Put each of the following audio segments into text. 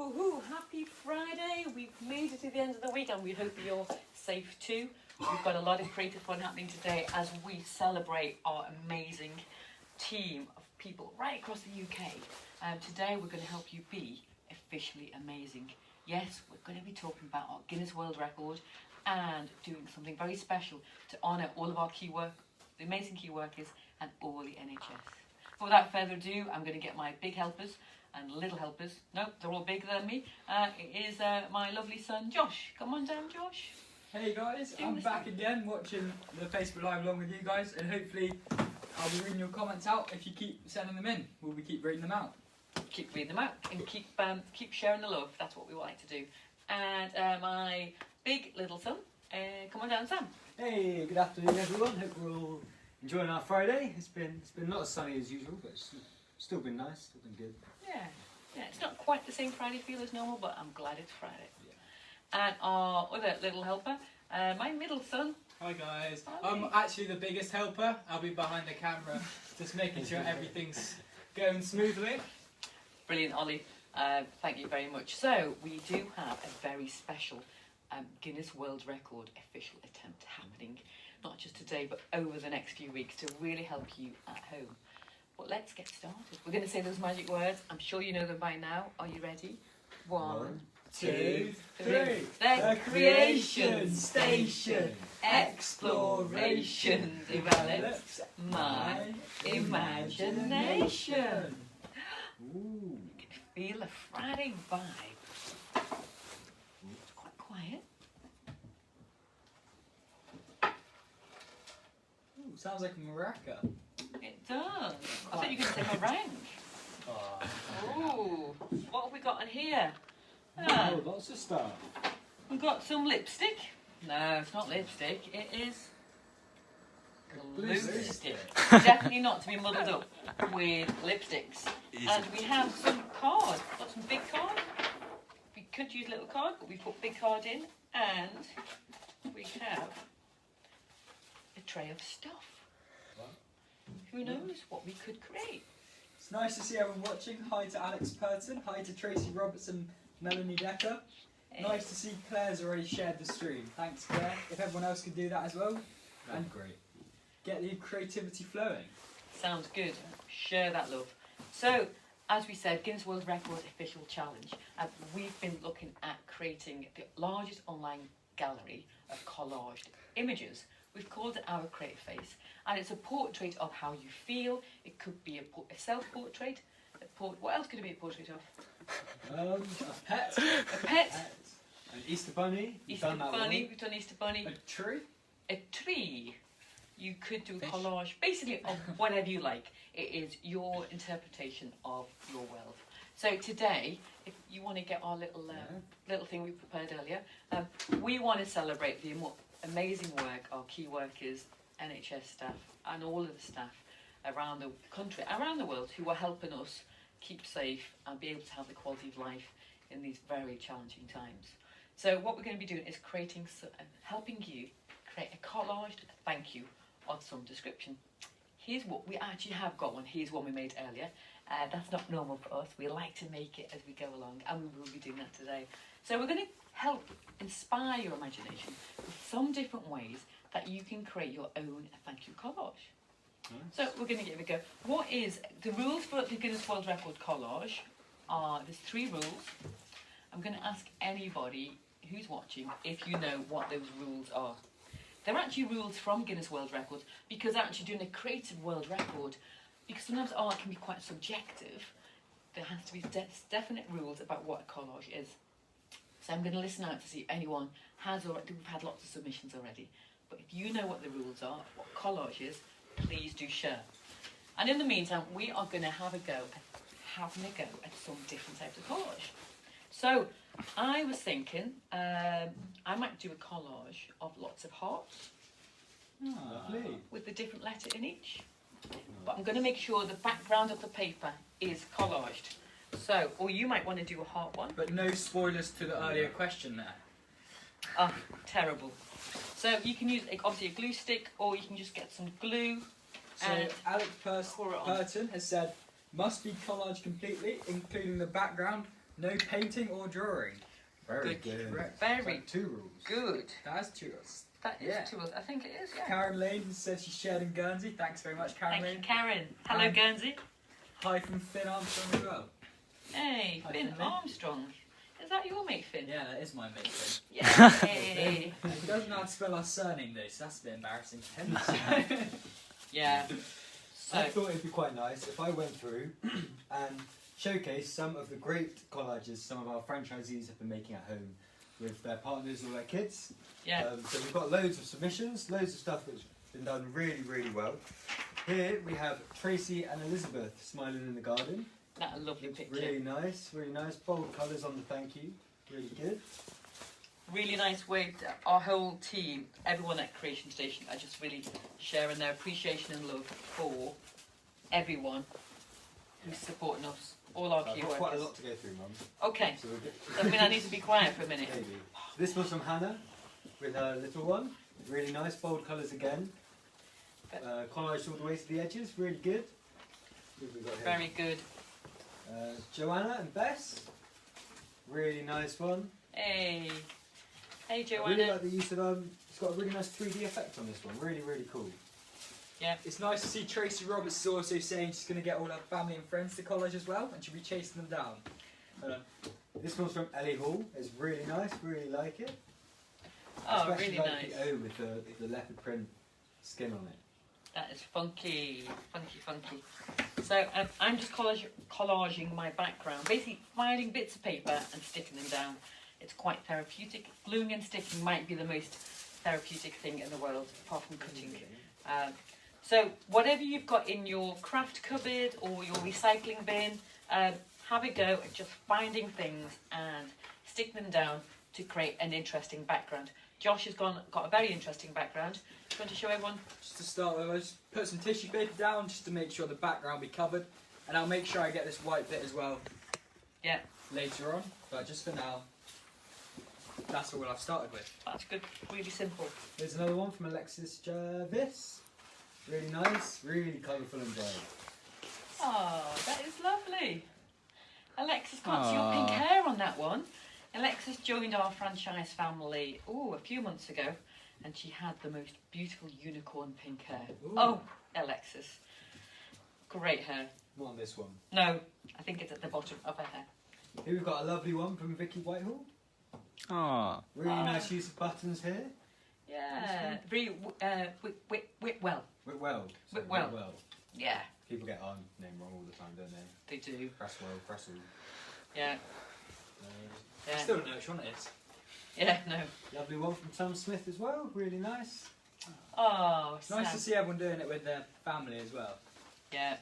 Woohoo! Happy Friday! We've made it to the end of the week and we hope you're safe too. We've got a lot of creative fun happening today as we celebrate our amazing team of people right across the UK. Today we're going to help you be officially amazing. Yes, we're going to be talking about our Guinness World Record and doing something very special to honour all of our the amazing key workers and all the NHS. But without further ado, I'm going to get my big helpers and little helpers. Nope, they're all bigger than me. It is my lovely son, Josh. Come on down, Josh. Hey guys, I'm back again watching the Facebook Live along with you guys, and hopefully I'll be reading your comments out if you keep sending them in. We'll keep reading them out. Keep reading them out and keep sharing the love. That's what we like to do. And my big little son, come on down, Sam. Hey, good afternoon everyone. Hope we're all enjoying our Friday. It's been not as sunny as usual, but it's still been nice, still been good. Yeah, it's not quite the same Friday feel as normal, but I'm glad it's Friday. Yeah. And our other little helper, my middle son. Hi guys. Ollie. I'm actually the biggest helper. I'll be behind the camera, just making sure everything's going smoothly. Brilliant, Ollie. Thank you very much. So we do have a very special Guinness World Record official attempt happening, not just today, but over the next few weeks to really help you at home. But let's get started. We're going to say those magic words. I'm sure you know them by now. Are you ready? 1, 2, 3. The creation station exploration develops my imagination. Ooh, you can feel a Friday vibe. It's quite quiet. Ooh, sounds like a maraca. It does. I thought you were going to say meringue. Ooh, what have we got in here? Oh, lots of stuff. We've got some lipstick. No, it's not lipstick. It is glue stick. Definitely not to be muddled up with lipsticks. And we have some card. Got some big card. We could use little card, but we put big card in. And we have a tray of stuff. Who knows what we could create? It's nice to see everyone watching. Hi to Alex Purton. Hi to Tracy Robertson, Melanie Decker. Nice to see Claire's already shared the stream. Thanks, Claire. If everyone else could do that as well. That'd be great. Get the creativity flowing. Sounds good. Share that love. So, as we said, Guinness World Records official challenge. We've been looking at creating the largest online gallery of collaged images. We've called it our creative face, and it's a portrait of how you feel. It could be a self-portrait. What else could it be a portrait of? A pet. A pet. An Easter bunny. Easter bunny. We've done Easter bunny. A tree. A tree. You could do a collage, basically of whatever you like. It is your interpretation of your world. So today, if you want to get our little thing we prepared earlier, we want to celebrate the amazing work our key workers, NHS staff, and all of the staff around the country, around the world, who are helping us keep safe and be able to have the quality of life in these very challenging times. So what we're going to be doing is helping you create a collaged thank you of some description. Here's what we actually have got one. Here's one we made earlier. That's not normal for us. We like to make it as we go along, and we will be doing that today. So we're going to help inspire your imagination with some different ways that you can create your own thank you collage. Nice. So we're going to give it a go. What is the rules for the Guinness World Record collage? There's 3 rules. I'm going to ask anybody who's watching if you know what those rules are. They're actually rules from Guinness World Records, because actually doing a creative world record, because sometimes art can be quite subjective, there has to be definite rules about what a collage is. So I'm going to listen out to see if anyone has already. We've had lots of submissions already, but if you know what the rules are, what collage is, please do share. And in the meantime, we are going to have a go at some different types of collage. So I was thinking I might do a collage of lots of hearts. Lovely. With the different letter in each. But I'm going to make sure the background of the paper is collaged. So, or you might want to do a heart one. But no spoilers to the earlier question there. Oh, terrible. So you can use obviously a glue stick, or you can just get some glue. So Alex Purton has said, must be collage completely, including the background, No painting or drawing. Very Good. good. Correct. Very 2 rules. good. That's two rules. That is Yeah. two. I think it is. Yeah. Karen Lane says she shared in Guernsey. Thanks very much, Karen Thank you, Lane. Karen. Hello, Um, Guernsey. Hi from Finn Armstrong as well. Hey, Hi, Finn Finley. Armstrong. Is that your mate, Finn? Yeah, that is my mate Finn. Yay. He doesn't know how to spell our surname though, so that's a bit embarrassing for him. Yeah. I So, thought it'd be quite nice if I went through and showcased some of the great collages some of our franchisees have been making at home with their partners or their kids. yeah. So we've got loads of submissions, loads of stuff that's been done really, really well. Here we have Tracy and Elizabeth smiling in the garden. That a lovely Looks picture. really nice, really nice. Bold colours on the thank you, really good. Really nice way to, our whole team, everyone at Creation Station are just really sharing their appreciation and love for everyone who's supporting us, all our I've key got quite a workers. lot to go through, Mum. Okay, So we'll get I mean I need to be quiet for a minute. maybe. This was from Hannah with her little one. Really nice, bold colours again. Collaged all the way to the edges, really good. Who have we got here? Very good. Joanna and Bess. Really nice one. Hey. Hey I really Joanna. like the use of it's got a really nice 3D effect on this one. Really, really cool. It's nice to see Tracy Roberts is also saying she's going to get all her family and friends to college as well, and she'll be chasing them down. This one's from Ellie Hall. It's really nice. Really like it. Oh, Especially really like nice. the O with the leopard print skin on it. That is funky, funky, funky. So I'm just collaging my background, basically finding bits of paper and sticking them down. It's quite therapeutic. Gluing and sticking might be the most therapeutic thing in the world, apart from cutting. So whatever you've got in your craft cupboard or your recycling bin, have a go at just finding things and stick them down to create an interesting background. Josh has got a very interesting background. Do you want to show everyone? Just to start with, I'll just put some tissue paper down just to make sure the background will be covered, and I'll make sure I get this white bit as well. Yeah. Later on, but just for now, that's all I've started with. That's good, really simple. Here's another one from Alexis Jarvis. Really nice, really colourful and bright. Oh, that is lovely. Alexis, can't see your pink hair on that one. Alexis joined our franchise family a few months ago, and she had the most beautiful unicorn pink hair. Ooh. Oh, Alexis. Great hair. Not on this one. No, I think it's at the bottom of her hair. Here we've got a lovely one from Vicky Whitehall. Ah. Really Ah. nice use of buttons here. Yeah, very Whitwell. Whitwell. So Whitwell. Yeah, People get our name wrong all the time, don't they? they do. Presswell, Presswell. Yeah, I yeah, still don't know which one it is. yeah. No. Lovely one from Sam Smith as well. Really nice. Oh, It's nice Sam. to see everyone doing it with their family as well. Yeah.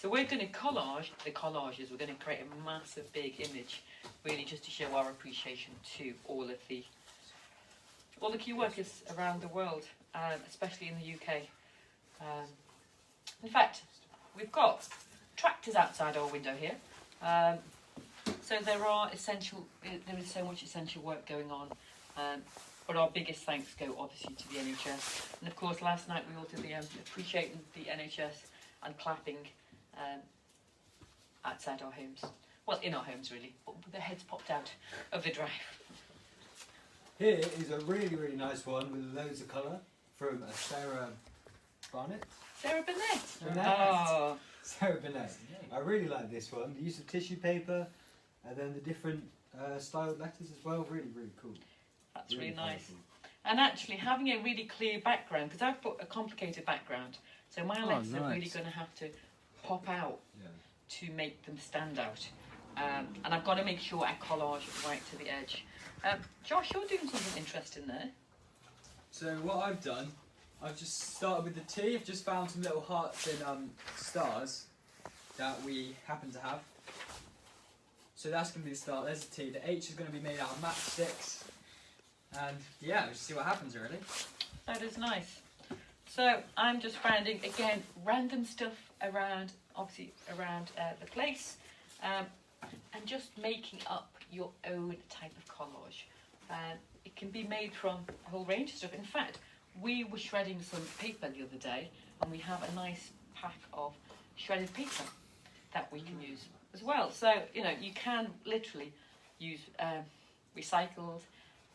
So we're going to collage the collages. We're going to create a massive big image, really just to show our appreciation to all the key workers around the world, especially in the UK. In fact, we've got tractors outside our window here. So there is so much essential work going on. But our biggest thanks go obviously to the NHS. And of course last night we all did the appreciating the NHS and clapping outside our homes. Well, in our homes really, but with their heads popped out of the drive. Here is a really, really nice one with loads of colour from Sarah Barnett. Sarah Burnett. Burnett. Oh, Sarah Burnett. I really like this one. The use of tissue paper and then the different styled letters as well. Really, really cool. that's really nice. colourful. And actually having a really clear background, because I've put a complicated background, so my letters are really nice. going to have to pop out Yeah. to make them stand out. And I've got to make sure I collage right to the edge. Josh, you're doing something interesting there. So what I've done, I've just started with the T. I've just found some little hearts and stars that we happen to have. So that's going to be the start. There's the T. The H is going to be made out of matchsticks. And yeah, we'll just see what happens really. That is nice. So I'm just finding, again, random stuff around, obviously around the place, and just making up your own type of collage. It can be made from a whole range of stuff. In fact, we were shredding some paper the other day, and we have a nice pack of shredded paper that we can use. as well. So, you know, you can literally use recycled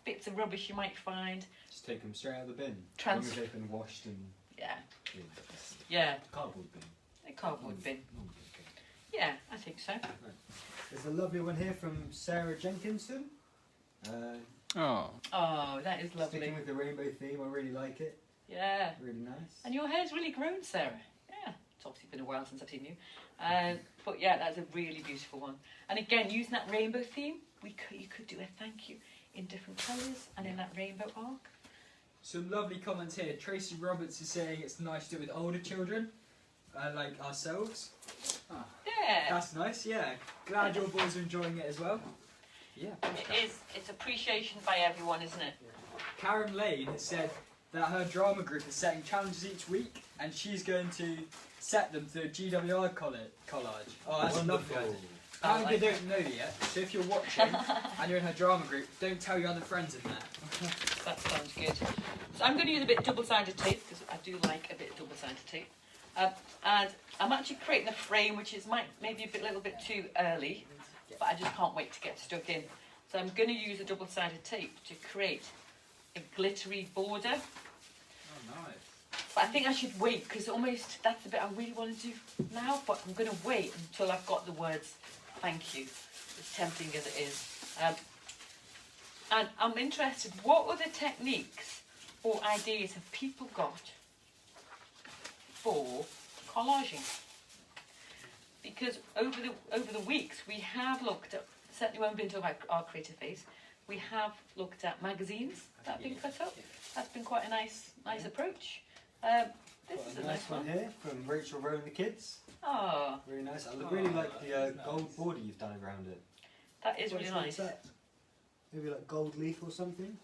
bits of rubbish you might find. Just take them straight out of the bin. Trans- As long as they've been washed and Yeah, cleaned. yeah, Cardboard bin. a cardboard bin. Normally okay. Yeah, I think so. There's a lovely one here from Sarah Jenkinson. Oh. Oh, that is lovely. Sticking with the rainbow theme, I really like it. Yeah. Really nice. And your hair's really grown, Sarah. Yeah, it's obviously been a while since I've seen you. But yeah, that's a really beautiful one. And again, using that rainbow theme, you could do a thank you in different colours and in that rainbow arc. Some lovely comments here. Tracy Roberts is saying it's nice to do it with older children, like ourselves. Ah, Yeah. that's nice, yeah. Glad your boys are enjoying it as well. Yeah. It's appreciation by everyone, isn't it? Karen Lane has said that her drama group is setting challenges each week and she's going to set them through a GWR collage. Oh, that's Wonderful. lovely. Apparently they don't know yet, so if you're watching and you're in her drama group, don't tell your other friends in there. That sounds good. So I'm going to use a bit of double-sided tape because I do like a bit of double-sided tape. And I'm actually creating a frame which is maybe a little bit too early, but I just can't wait to get stuck in. So I'm going to use a double-sided tape to create a glittery border. Oh, nice. But I think I should wait because that's the bit I really want to do now, but I'm going to wait until I've got the words thank you, as tempting as it is. And I'm interested, what other techniques or ideas have people got for collaging? Because over the weeks we have looked at, certainly when we've been talking about our creative phase, we have looked at magazines that have been cut up. That's been quite a nice approach. This is a nice one here from Rachel Rowe and the Kids. Oh, Really nice. I really like the gold border you've done around it. that is really nice. That? Maybe like gold leaf or something?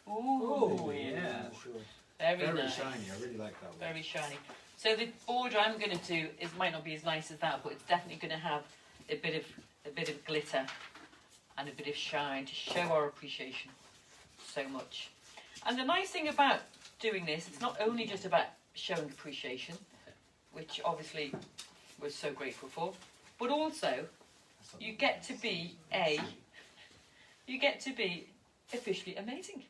Ooh, yeah. Not sure. very nice. shiny. I really like that one. Very shiny. So the border I'm going to do might not be as nice as that, but it's definitely going to have a bit of glitter and a bit of shine to show our appreciation so much. And the nice thing about doing this, it's not only just about showing appreciation, which obviously we're so grateful for, but also you get to be officially amazing.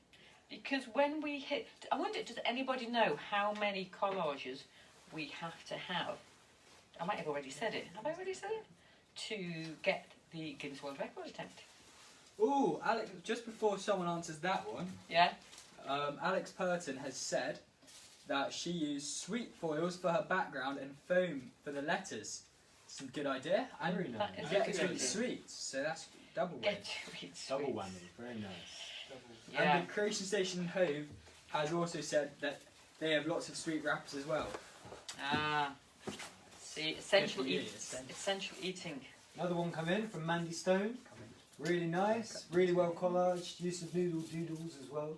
Because when we hit, I wonder, does anybody know how many collages we have to have? I might have already said it. Have I already said it? To get the Guinness World Record attempt. Ooh, Alex, just before someone answers that one, Yeah? Alex Purton has said that she used sweet foils for her background and foam for the letters. Some good idea. And Very nice. That is a get good to idea. eat sweets, so that's double win. Get to eat Double sweets. whammy. Very nice. Yeah. And the Creation Station in Hove has also said that they have lots of sweet wraps as well. Ah. See, essential, Good for you, essential eating. Another one come in from Mandy Stone. Really nice. Really well collaged. Use of noodle doodles as well.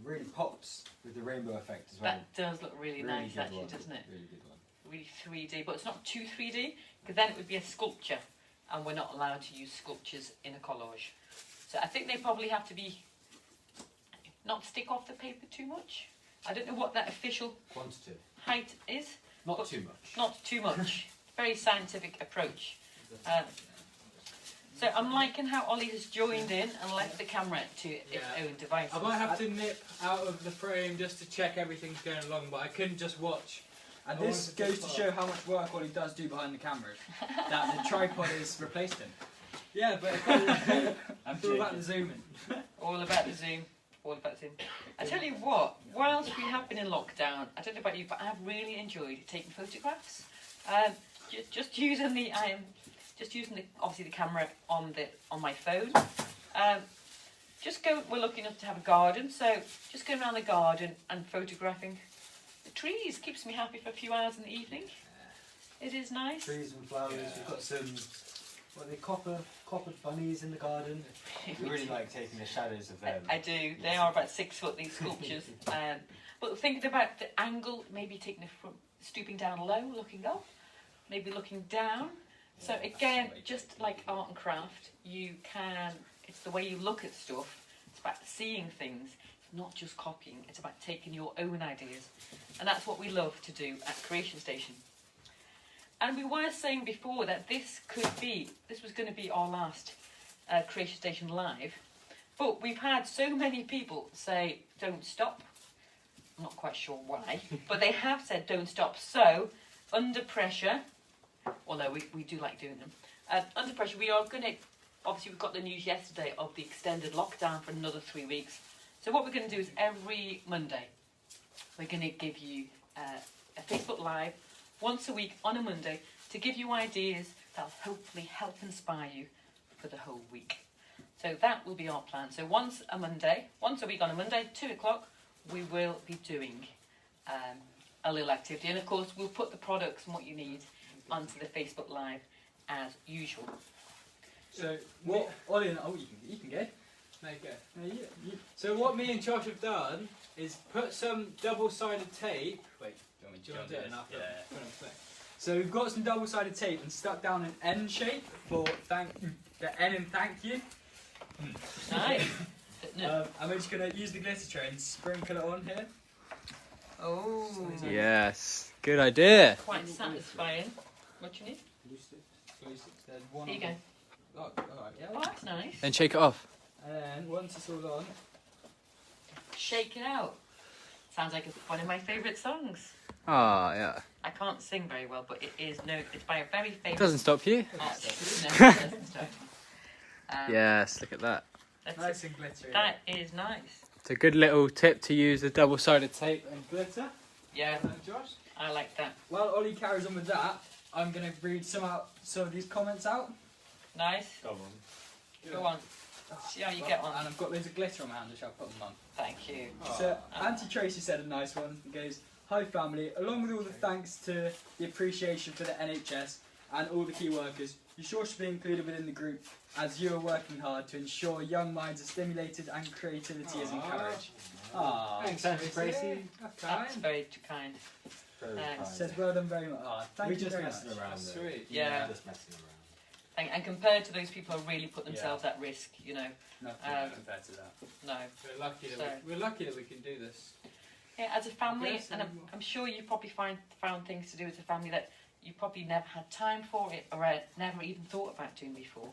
Really pops with the rainbow effect as well. That does look really nice, good actually, one. doesn't it? Really good one. Really 3D, but it's not too 3D, because then it would be a sculpture, and we're not allowed to use sculptures in a collage. So I think they probably have to be, not stick off the paper too much. I don't know what that official Quantitative. height is. Not But too much. Not too much. Very scientific approach. So I'm liking how Ollie has joined in and left the camera to its Yeah. own devices. I might have to nip out of the frame just to check everything's going along, but I couldn't just watch. And I this wanted to goes to start. show how much work Ollie does do behind the cameras. That the tripod has replaced him. Yeah, but if I'm it's all about the joking. zooming. All about the Zoom. All about Zoom. I tell you what, whilst we have been in lockdown, I don't know about you, but I have really enjoyed taking photographs. Just using the obviously the camera on my phone. We're lucky enough to have a garden, so just going around the garden and photographing the trees keeps me happy for a few hours in the evening. It is nice. Trees and flowers. We've got some, what are they, copper bunnies in the garden. We really like taking the shadows of them. I do. They are about 6 foot, these sculptures. But thinking about the angle, maybe taking it from stooping down low, looking up, maybe looking down. So again, just like art and craft, it's the way you look at stuff. It's about seeing things. It's not just copying. It's about taking your own ideas. And that's what we love to do at Creation Station. And we were saying before that this was going to be our last Creation Station Live. But we've had so many people say, don't stop. I'm not quite sure why, but they have said don't stop. So, under pressure, although we do like doing them, under pressure, we are going to, obviously we've got the news yesterday of the extended lockdown for another 3 weeks. So what we're going to do is every Monday, we're going to give you a Facebook Live once a week on a Monday to give you ideas that'll hopefully help inspire you for the whole week. So that will be our plan. So once a week on a Monday, 2 o'clock, we will be doing a little activity. And of course, we'll put the products and what you need onto the Facebook Live as usual. So what Ollie and you can go. There you go. So what me and Josh have done is put some double-sided tape. Wait, do you want to do it? Yeah. So we've got some double-sided tape and stuck down an N shape for the N in thank you. Nice. And we're just going to use the glitter tray and sprinkle it on here. Oh, Yes. Good idea. quite satisfying. What you need? There's one Here you on go. the- alright, yeah. Oh, that's nice. Then shake it off. And then once it's all on, Shake it out. Sounds like one of my favourite songs. Ah, yeah. I can't sing very well, but it's by a very famous Doesn't stop you. artist. No, it doesn't stop. Yes, look at that. nice and glittery. That is nice. It's a good little tip to use the double-sided tape. And glitter. Yeah, Josh. I like that. While Ollie carries on with that, I'm going to read some of these comments out. Nice. Go on. Go on. See how you get on. And I've got loads of glitter on my hand, which I'll put them on. Thank you. So, Auntie Tracy said a nice one. It goes, "Hi family, along with all the thanks to the appreciation for the NHS and all the key workers, you sure should be included within the group as you are working hard to ensure young minds are stimulated and creativity is encouraged." Ah, Thanks, Thanks, Tracy. Tracy. That's Kind. very kind. Very Thanks. kind. says well done very much. Thank We're you just very messing much. around. That's though. sweet. Yeah. Just messing around. And compared to those people who really put themselves at risk, you know, Nothing compared to that. no. We're lucky that we can do this. Yeah, as a family, Yes, and and- I'm sure you probably found things to do as a family that you probably never had time for it or never even thought about doing before.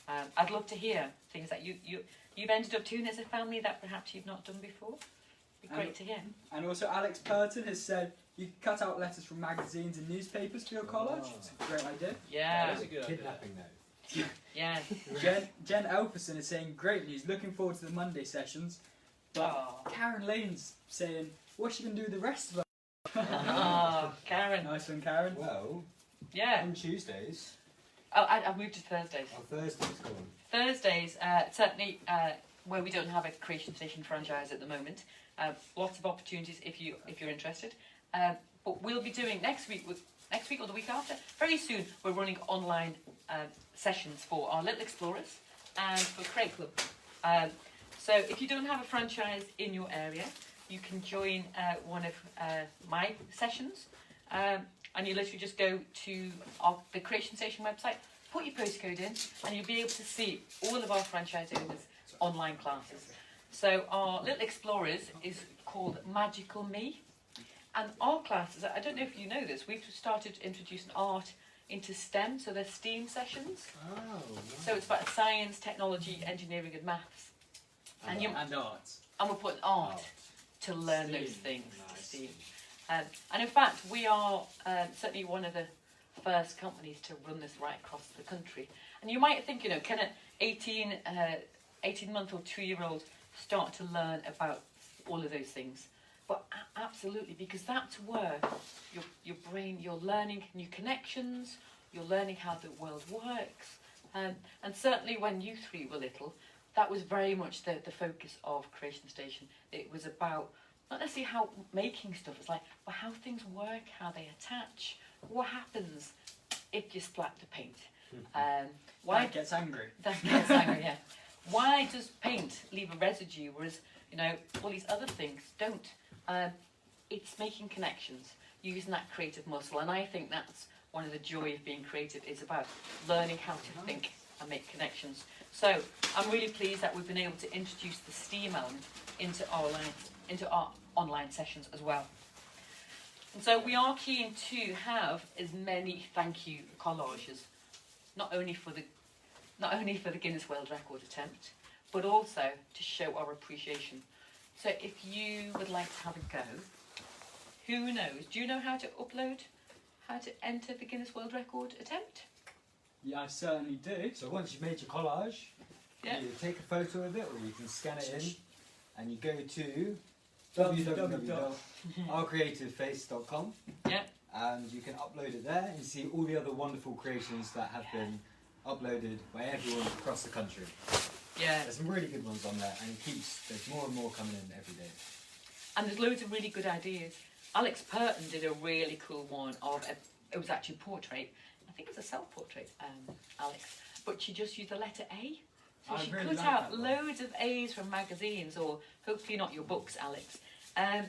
I'd love to hear things that you've ended up doing as a family that perhaps you've not done before. It'd be great to hear. And also Alex Purton has said you can cut out letters from magazines and newspapers for your collage. It's a great idea. Yeah, That is a good idea. Kidnapping though. yeah. Jen Elferson is saying great news, looking forward to the Monday sessions. But Oh, Karen Lane's saying, what's she going to do with the rest of us? oh, Karen. Nice one, Karen. Well, Yeah. on Tuesdays, Oh, I've moved to Thursdays. on Thursdays, go on. Thursdays, certainly where we don't have a Creation Station franchise at the moment. Lots of opportunities if you're interested. But we'll be doing next week or the week after. Very soon, we're running online sessions for our Little Explorers and for Craig Club. So if you don't have a franchise in your area, you can join one of my sessions. And you literally just go to the Creation Station website, put your postcode in, and you'll be able to see all of our franchise owners' online classes. So our Little Explorers is called Magical Me. And our classes, I don't know if you know this, we've started introducing art into STEM, so they're STEAM sessions. Oh, So it's about science, technology, engineering and maths. And arts. And we're putting art to learn those STEAM. things. Nice. STEAM. And in fact, we are certainly one of the first companies to run this right across the country. And you might think, can an 18-month or 2-year-old start to learn about all of those things? But absolutely, because that's where your brain, you're learning new connections, you're learning how the world works. And certainly when you three were little, that was very much the focus of Creation Station. It was about not necessarily how making stuff, it's like, well, how things work, how they attach, what happens if you splat the paint. Why Dad gets angry. that gets angry, yeah. Why does paint leave a residue, whereas, all these other things don't? It's making connections, using that creative muscle, and I think that's one of the joy of being creative, is about learning how to think and make connections. So I'm really pleased that we've been able to introduce the STEAM element into our online sessions as well. And so we are keen to have as many thank you collages, not only for the Guinness World Record attempt, but also to show our appreciation. So if you would like to have a go, who knows? Do you know how to enter the Guinness World Record attempt? Yeah, I certainly do. So once you've made your collage, Yeah. you take a photo of it or you can scan it in and you go to www. www.ourcreativeface.com Yeah. and you can upload it there and see all the other wonderful creations that have been uploaded by everyone across the country. Yeah. There's some really good ones on there and there's more and more coming in every day. And there's loads of really good ideas. Alex Purton did a really cool one it was actually a portrait. I think it's a self-portrait, Alex. But she just used the letter A. So I she really cut like out that one. loads of A's from magazines, or hopefully not your books, Alex, and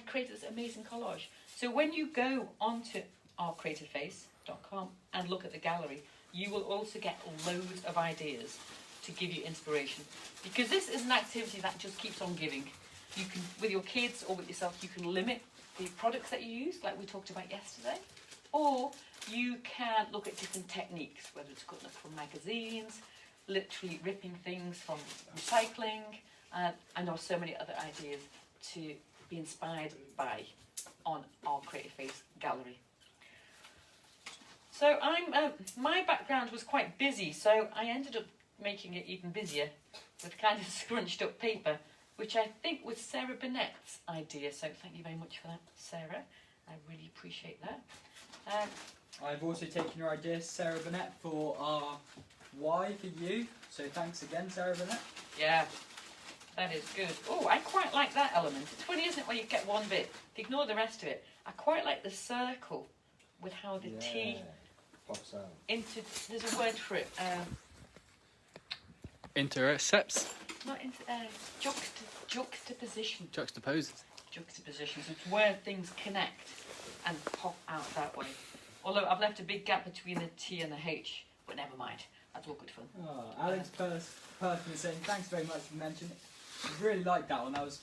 created this amazing collage. So when you go onto ourcreativeface.com and look at the gallery, you will also get loads of ideas to give you inspiration. Because this is an activity that just keeps on giving. You can, with your kids or with yourself, you can limit the products that you use, like we talked about yesterday, or you can look at different techniques, whether it's cutting up from magazines, literally ripping things from recycling, and there are so many other ideas to be inspired by on our Creative Face gallery. So my background was quite busy, so I ended up making it even busier with kind of scrunched up paper, which I think was Sarah Burnett's idea. So thank you very much for that, Sarah. I really appreciate that. I've also taken your idea, Sarah Burnett, for our Y for you. So thanks again, Sarah Burnett. Yeah, that is good. Oh, I quite like that element. It's funny, isn't it, when you get one bit, ignore the rest of it. I quite like the circle with how the T pops out. there's a word for it. Intercepts. Not juxtaposition. Juxtaposes. Juxtapositions. It's where things connect and pop out that way. Although I've left a big gap between the T and the H, but never mind. That's all good fun. Oh, Alex Purton is saying thanks very much for mentioning it. I really liked that one. That was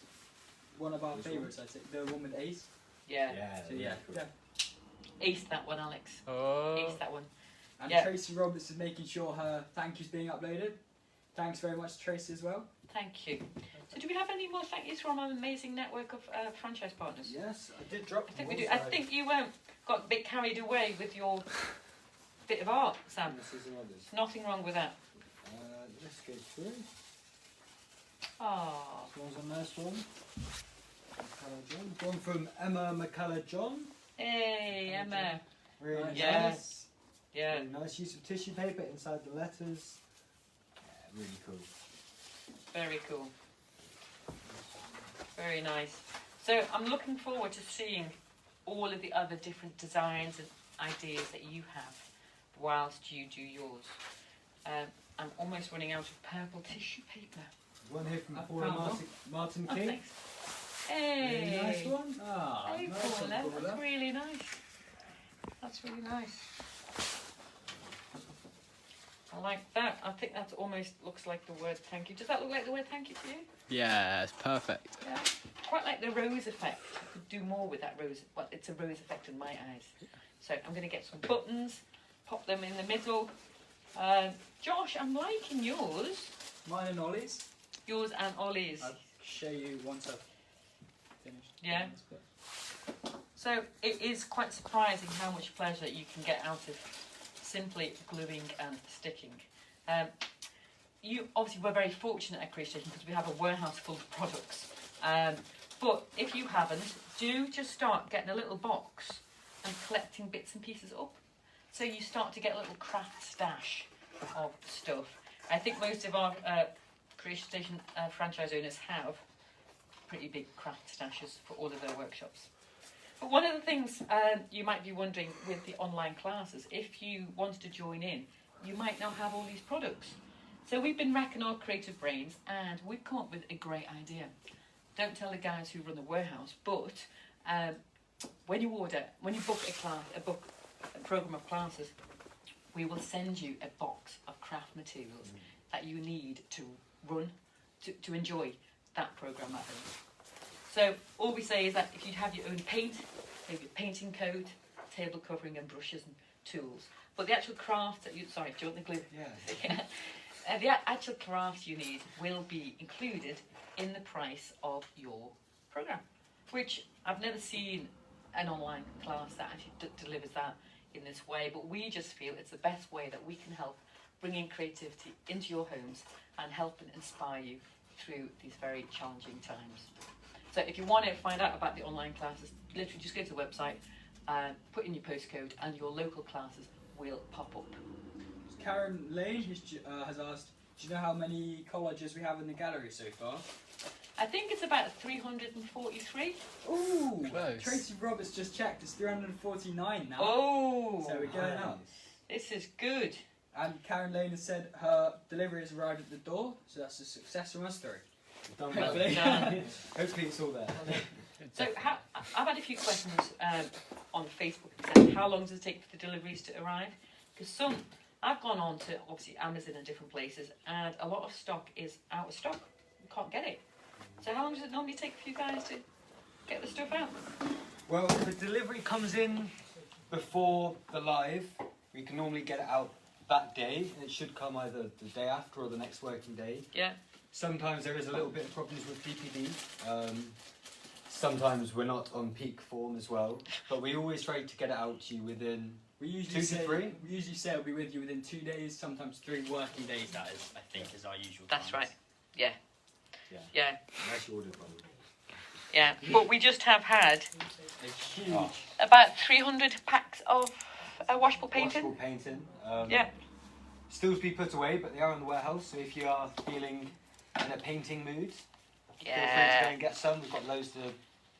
one of our Which favourites, I think. The one with Ace. Yeah. So yeah. Ace that one, Alex. Oh. Ace that one. And Yeah. Tracy Roberts is making sure her thank you's being uploaded. Thanks very much, Tracy, as well. Thank you. So do we have any more thank yous from our amazing network of franchise partners? Yes, I did drop I think we do. I think you got a bit carried away with your bit of art, Sam. This is others. Nothing wrong with that. Let's go through. Ah. This one's a nice one. McCullough John. One from Emma McCullough John. Hey, Emma. Really nice. Yes. Yeah. Really nice use of tissue paper inside the letters. Yeah, really cool. Very cool. Very nice. So I'm looking forward to seeing all of the other different designs and ideas that you have whilst you do yours. I'm almost running out of purple tissue paper. One here from I Paula found Martin Oh, King. thanks. Hey. Really nice one. Ah, Hey, nice Paula. one, Paula. That's really nice. That's really nice. I like that. I think that almost looks like the word thank you. Does that look like the word thank you to you? Yeah, it's perfect. Yeah. Quite like the rose effect. I could do more with that rose. Well, it's a rose effect in my eyes. So I'm going to get some buttons, pop them in the middle. Josh, I'm liking yours. Mine and Ollie's. Yours and Ollie's. I'll show you once I've finished. Yeah. this bit. So it is quite surprising how much pleasure you can get out of simply gluing and sticking. You obviously were very fortunate at Creation because we have a warehouse full of products. But if you haven't, do just start getting a little box and collecting bits and pieces up. So you start to get a little craft stash of stuff. I think most of our Creation Station franchise owners have pretty big craft stashes for all of their workshops. But one of the things you might be wondering with the online classes, if you wanted to join in, you might now have all these products. So we've been racking our creative brains and we've come up with a great idea. Don't tell the guys who run the warehouse, but when you book a program of classes, we will send you a box of craft materials that you need to run, to enjoy that program at home. So all we say is that if you have your own paint, maybe a painting coat, table covering and brushes and tools. But the actual craft that you, sorry, do you want the glue? Yeah. The actual crafts you need will be included in the price of your program, which I've never seen an online class that actually delivers that in this way, but we just feel it's the best way that we can help bring in creativity into your homes and help and inspire you through these very challenging times. So if you want to find out about the online classes, literally just go to the website, put in your postcode, and your local classes will pop up. Karen Lane has asked, do you know how many collages we have in the gallery so far? I think it's about 343. Ooh! Close. Tracy Roberts just checked, it's 349 now. Oh! So we're going up. This is good. And Karen Lane has said her delivery has arrived at the door, so that's a success from us three. Done Hopefully. well. Hopefully it's all there. So I've had a few questions on Facebook that said, how long does it take for the deliveries to arrive? Because I've gone on to obviously Amazon and different places, and a lot of stock is out of stock. You can't get it. So how long does it normally take for you guys to get the stuff out? Well, if the delivery comes in before the live, we can normally get it out that day. It should come either the day after or the next working day. Yeah. Sometimes there is a little bit of problems with PPD. Sometimes we're not on peak form as well, but we always try to get it out to you within We usually 2 to say 3. We usually say it'll be with you within 2 days, sometimes 3 working days. That is, I think, is our usual. That's times. right. Yeah. Yeah. Yeah. Unless you ordered one. Yeah. But we just have had A huge. Oh. about 300 packs of washable painting. Washable painting. Yeah. Still to be put away, but they are in the warehouse, so if you are feeling in a painting mood, feel free to go and get some. We've got loads to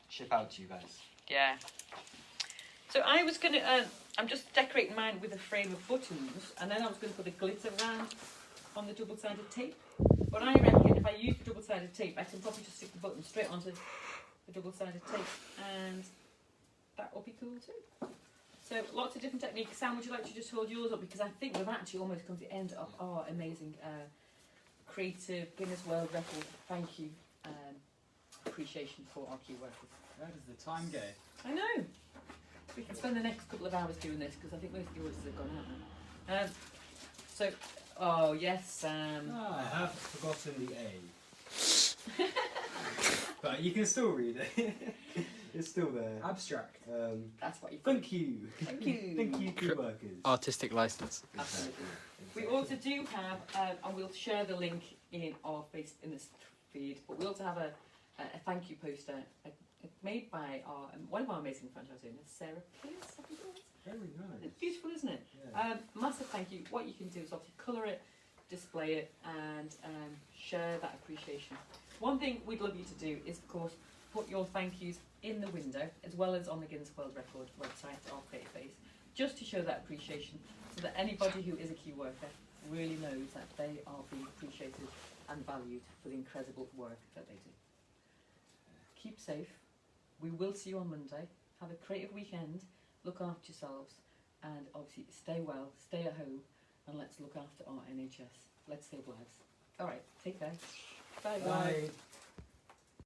ship out to you guys. Yeah. So I was going to, I'm just decorating mine with a frame of buttons, and then I was going to put a glitter round on the double-sided tape. But I reckon if I use the double-sided tape, I can probably just stick the button straight onto the double-sided tape, and that will be cool too. So lots of different techniques. Sam, would you like to just hold yours up? Because I think we've actually almost come to the end of our amazing creative Guinness World Record thank you appreciation for our key workers. Where does the time go? I know. We can spend the next couple of hours doing this because I think most of the orders have gone out now. So, oh yes, Sam. I have forgotten the A. But you can still read it. It's still there. Abstract. That's what you Thank you. Thank you. Thank you, key workers. Artistic license. Absolutely. We also do have, and we'll share the link in our in this feed. But we also have a thank you poster made by one of our amazing franchise owners, Sarah Pierce. I think it was. Very nice. It's beautiful, isn't it? Yeah. Massive thank you. What you can do is obviously colour it, display it, and share that appreciation. One thing we'd love you to do is, of course, put your thank yous in the window, as well as on the Guinness World Record website, our database, just to show that appreciation, so that anybody who is a key worker really knows that they are being appreciated and valued for the incredible work that they do. Keep safe. We will see you on Monday. Have a creative weekend. Look after yourselves, and obviously stay well, stay at home, and let's look after our NHS. Let's save lives. All right, take care. Bye. Bye.